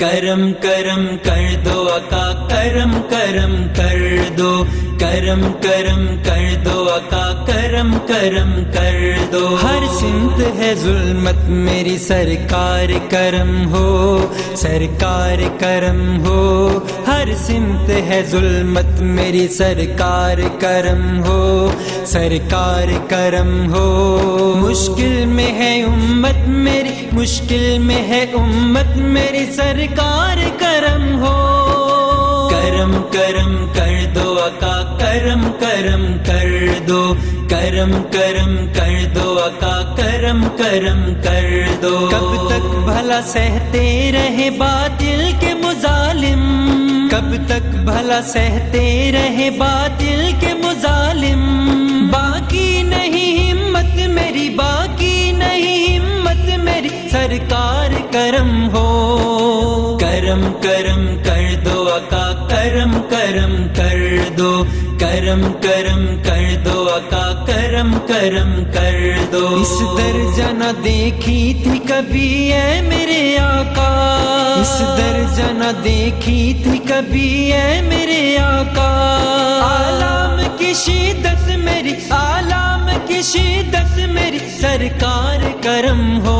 کرم کرم کر دو آقا، کرم کرم کر دو، کرم کرم کر دو آقا، کرم کرم کر دو۔ ہر سمت ہے ظلمت میری سرکار کرم ہو، سرکار کرم ہو۔ ہر سمت ہے ظلمت میری سرکار کرم ہو، سرکار کرم ہو۔ مشکل میں ہے امت میری، مشکل میں ہے امت میری، سرکار کرم ہو۔ کرم کرم کر دو آقا، کرم کرم کر دو، کرم کرم کر دو آقا، کرم کرم کر دو۔ کب تک بھلا سہتے رہے باطل کے مظالم، کب تک بھلا سہتے رہے باطل کے مظالم۔ باقی نہیں ہمت میری، باقی نہیں ہمت میری، سرکار کرم ہو۔ کرم کرم کر دو آقا، کرم کرم کر دو، کرم کرم کر دو آقا، کرم کرم کر دو۔ اس درجہ نہ دیکھی تھی کبھی اے میرے آقا، اس درجہ نہ دیکھی تھی کبھی اے میرے آقا۔ آلام کی شدت میری، آلام کی شدت میری، سرکار کرم ہو۔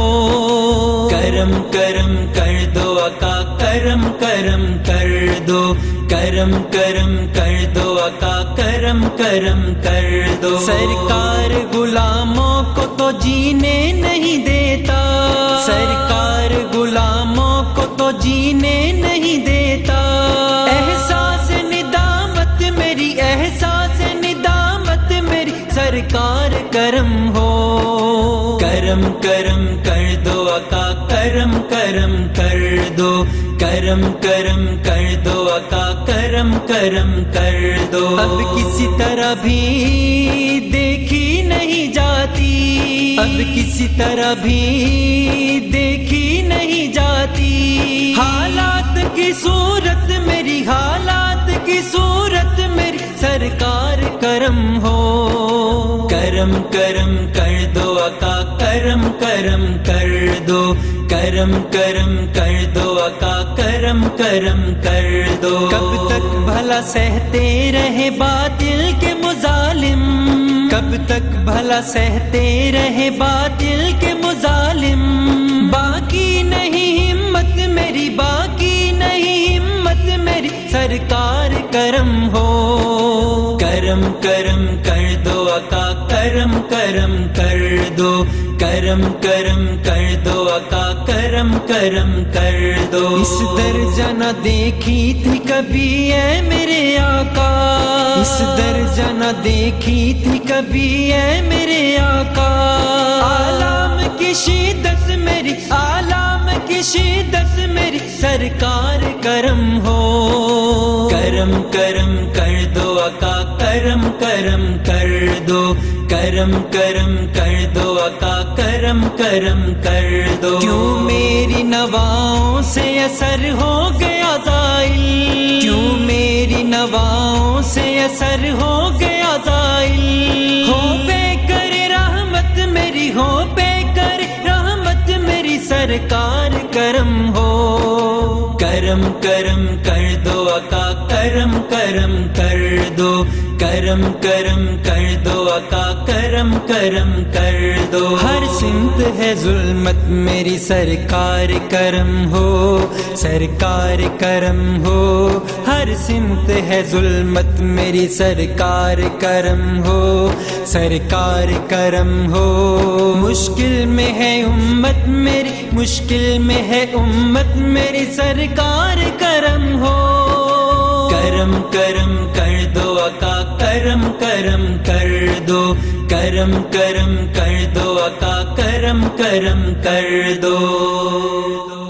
کرم کرم کر دو آقا، کرم کرم کر دو، کرم کرم کر دو آقا، کرم کرم کر دو۔ سرکار غلاموں کو تو جینے نہیں دیتا، سرکار غلاموں کو تو جینے نہیں دیتا۔ احساس ندامت میری، احساس ندامت میری، سرکار کرم ہو۔ کرم کرم کر دو آقا، کرم کرم کر دو، کرم کرم کر دو آقا، کرم کرم کر دو۔ اب کسی طرح بھی دیکھی نہیں جاتی، اب کسی طرح بھی دیکھی نہیں جاتی۔ حالات کی صورت میری، حالات کی صورت میری، سرکار کرم ہو۔ کرم کرم کر دو آقا، کرم کرم کر دو، کرم کرم کر دو آقا، کرم کرم کر دو۔ کب تک بھلا سہتے رہے باطل کے مظالم، کب تک بھلا سہتے رہے باطل کے مظالم۔ باقی نہیں ہمت میری، باقی نہیں ہمت میری، سرکار کرم ہو۔ کرم کرم کر دو آقا، کرم کرم کر دو، کرم کرم کر دو آقا، کرم کرم کر دو۔ اس درجہ نہ دیکھی تھی کبھی اے میرے آقا، اس درجہ نہ دیکھی تھی کبھی اے میرے آقا۔ آلام کی شدت میری، آلام کی شدت میری، سرکار کرم ہو۔ کرم کرم کر دو آقا، کرم کرم کر دو، کرم کرم کر دو آقا، کرم کرم کر دو۔ کیوں میری نواؤں سے اثر ہو گیا زائل، کیوں میری نواؤں سے اثر ہو گیا زائل۔ ہو بے کر رحمت میری، ہو بے کر رحمت میری، سرکار کرم ہو۔ کرم کرم کر دو آقا، کرم کرم کر دو، کرم کرم کر دو آقا، کرم کرم کر دو۔ ہر سمت ہے ظلمت میری سرکار کرم ہو، سرکار کرم ہو۔ ہر سمت ہے ظلمت میری سرکار کرم ہو، سرکار کرم ہو۔ مشکل میں ہے امت میری، مشکل میں ہے امت میری، سرکار کرم ہو۔ کرم کرم کر دو آقا، کرم کرم کر دو، کرم کرم کر دو آقا، کرم کرم کر دو۔